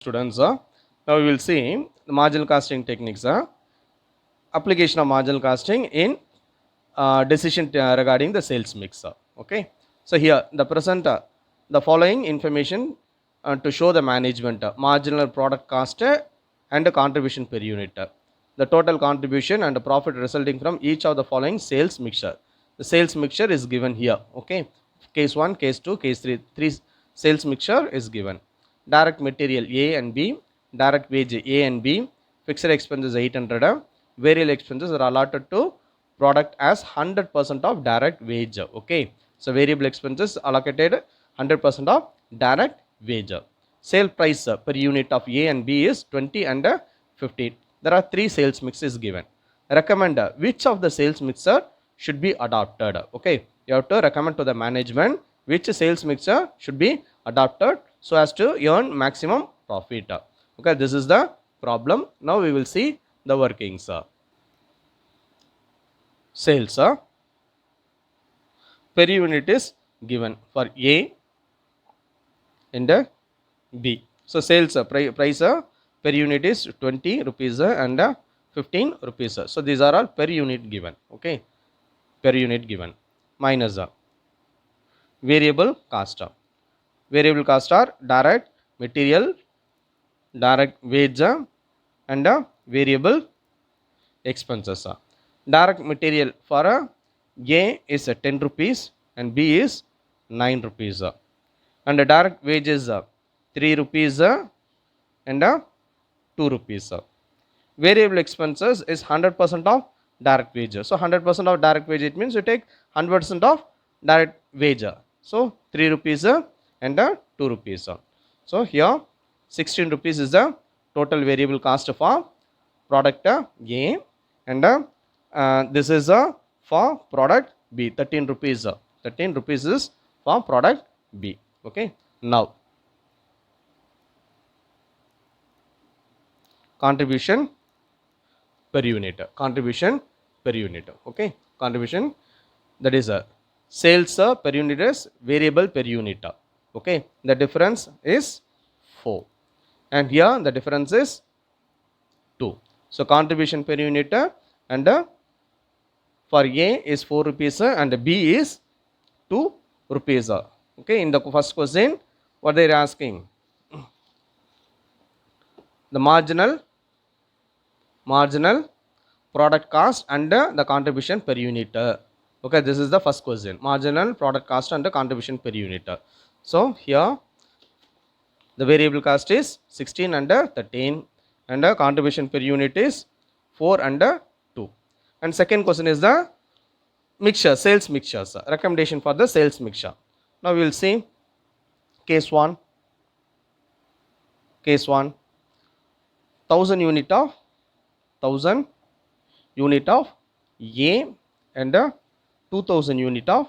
Students, now we will see the marginal costing techniques, application of marginal costing in decision regarding the sales mix. Okay, so here the present the following information to show the management marginal product cost and the contribution per unit, the total contribution and the profit resulting from each of the following sales mixture. The sales mixture is given here. Okay, case 1, case 2, case 3, three sales mixture is given. Direct material A and B, direct wage A and B, fixed expenses 800, variable expenses are allotted to product as 100% of direct wage. Okay, so variable expenses allocated 100% of direct wage. Sale price per unit of A and B is 20 and 15. There are three sales mixes given. Recommend which of the sales mixer should be adopted. Okay, you have to recommend to the management which sales mixer should be adopted so as to earn maximum profit. Okay, this is the problem. Now we will see the workings. Sales per unit is given for A and B. So sales price per unit is 20 rupees and 15 rupees. So these are all per unit given. Okay, per unit given minus variable cost. Variable cost are direct material, direct wage and variable expenses. Direct material for A is 10 rupees and B is 9 rupees. And the direct wages 3 rupees and 2 rupees. Variable expenses is 100% of direct wages. So 100% of direct wage, it means you take 100% of direct wage. So 3 rupees and 2 rupees. So here 16 rupees is the total variable cost for product A, and this is for product B, 13 rupees. 13 rupees is for product B. Okay, now contribution per unit. Contribution per unit. Okay, contribution, that is a sales per unit is variable per unit. Okay, the difference is 4 and here the difference is 2. So contribution per unit and for A is 4 rupees and B is 2 rupees. Okay, in the first question what they are asking, the marginal product cost and the contribution per unit. Okay, this is the first question, marginal product cost and the contribution per unit. So here the variable cost is 16 and 13 and the contribution per unit is 4 and 2. And second question is the mixture, sales mixtures, recommendation for the sales mixture. Now we will see case 1. Case 1, 1000 unit of A and 2000 unit of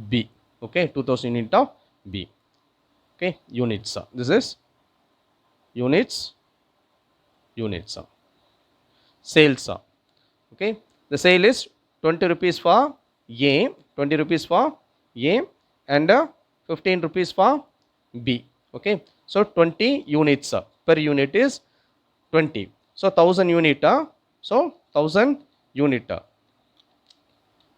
B. Okay, 2000 unit of B. Okay, units. This is units. Sales. Okay, the sale is 20 rupees for A, 20 rupees for A and 15 rupees for B. Okay, so 20 units per unit is 20. So 1000 unit, so 1000 unit,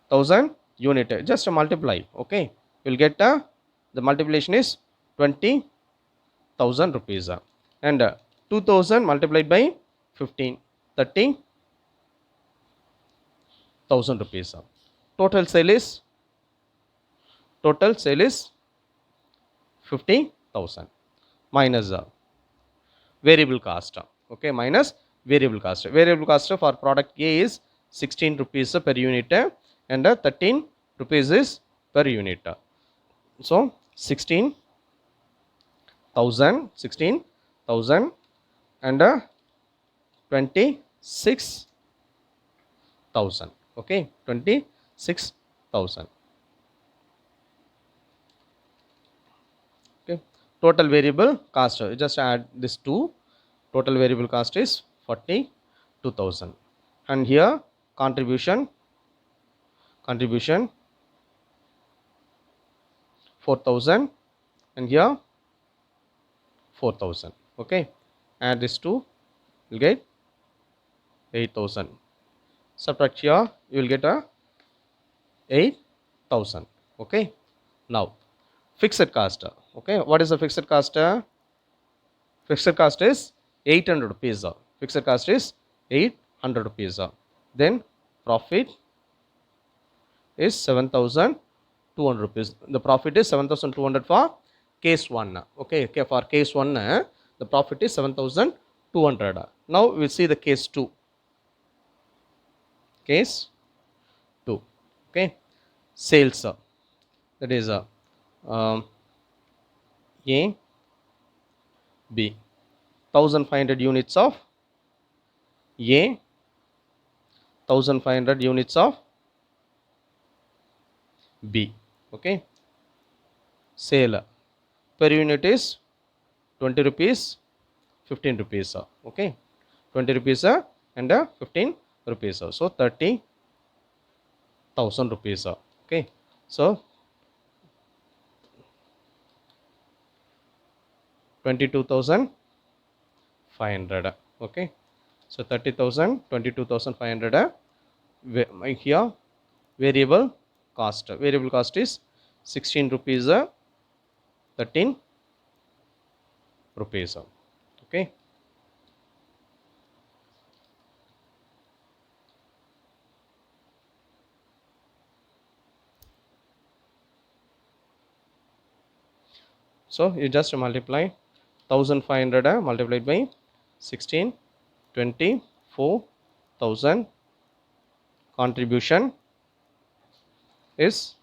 1000 unit, just multiply. Okay, you will get the multiplication is 20,000 rupees and 2000 multiplied by 15, 30,000 rupees. Total sale is 50,000 minus variable cost. Okay, minus variable cost. Variable cost for product A is 16 rupees per unit and 13 rupees is per unit. So 16,000 and 26,000. Okay, 26,000. Okay, total variable cost, you just add this 2. Total variable cost is 42,000 and here contribution 4,000 and here 4,000. Okay, add this 2, you'll get 8,000. Subtract here, you will get a 8,000. Okay, now fixed cost. Okay, what is the fixed cost? Fixed cost is 800 rupees. Fixed cost is 800 rupees. Then profit is 7,200 rupees. The profit is 7,200 for case 1. Okay, for case 1, the profit is 7,200. Now we will see the case 2. Case 2. Okay, sales, that is um, A, B, 1,500 units of A, 1,500 units of B. Okay, sale per unit is 20 rupees, 15 rupees. Okay, 20 rupees and 15 rupees. So 30,000 rupees. Okay, so 22,500. Okay, so 30,000, 22,500. Here variable cost. Variable cost is 16 rupees, 13 rupees. Okay. So you just multiply 1,500 multiplied by 16, 20, 4,000. Contribution is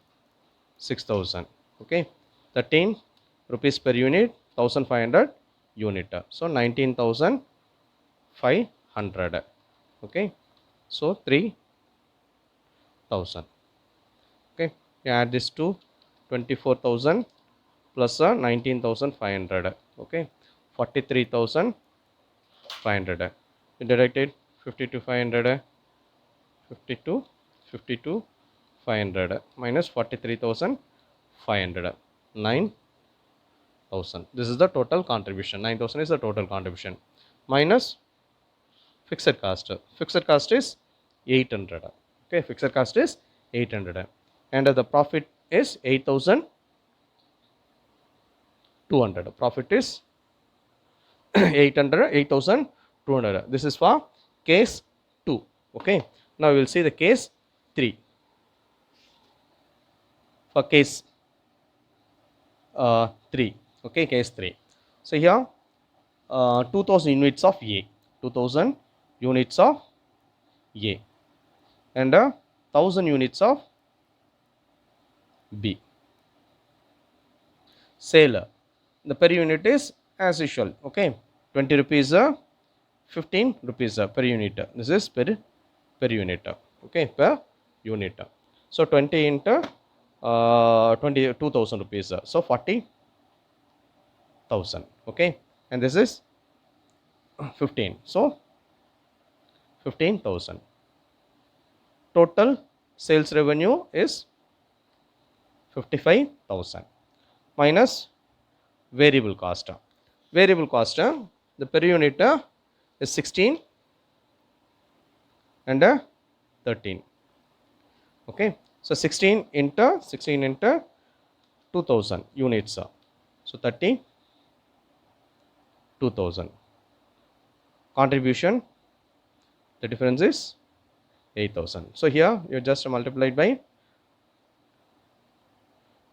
6,000. Okay, 13 rupees per unit, 1,500 unit. So 19,500. Okay, so 3,000. Okay, you add this to 24,000 plus 19,500. Okay, 43,500. You deducted 52,500, 52,500 minus 43,500, 9,000. This is the total contribution. 9,000 is the total contribution minus fixed cost. Fixed cost is 800. Okay, fixed cost is 800 and the profit is 8,200. Profit is 8,200. This is for case 2. Okay, now we will see the case 3. For case 3. Okay, case 3. So here 2,000 units of A, 2,000 units of A and 1,000 units of B. Sale, the per unit is as usual. Okay, 20 rupees, 15 rupees per unit. This is per unit. Okay, per unit. So 20 into 22,000 rupees. So 40,000. Okay, and this is 15. So 15,000. Total sales revenue is 55,000 minus variable cost. Variable cost, the per unit is 16 and 13. Okay, so 16 into 2,000 units. So 32,000. Contribution, the difference is 8,000. So here you just multiplied by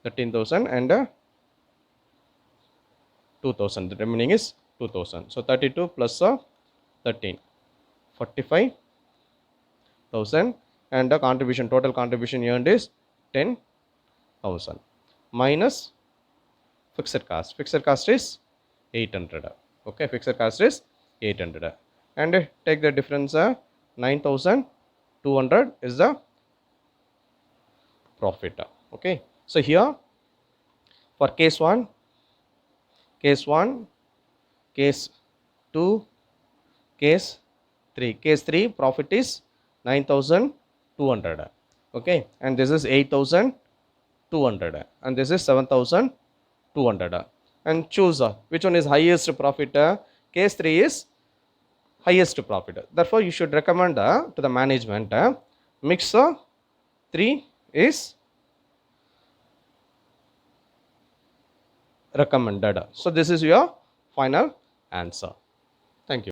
13,000 and 2,000. The remaining is 2,000. So 32 plus 13, 45,000 and the contribution, total contribution earned is 10,000 minus fixed cost. Fixed cost is 800. Okay, fixed cost is 800 and take the difference, 9,200 is the profit. Okay, so here for case 1, case 1, case 2, case 3. Case 3 profit is 9,200. Okay, and this is 8,200 and this is 7,200. and choose which one is highest profit. Case 3 is highest profit. Therefore, you should recommend to the management mix 3 is recommended. So, this is your final answer. Thank you.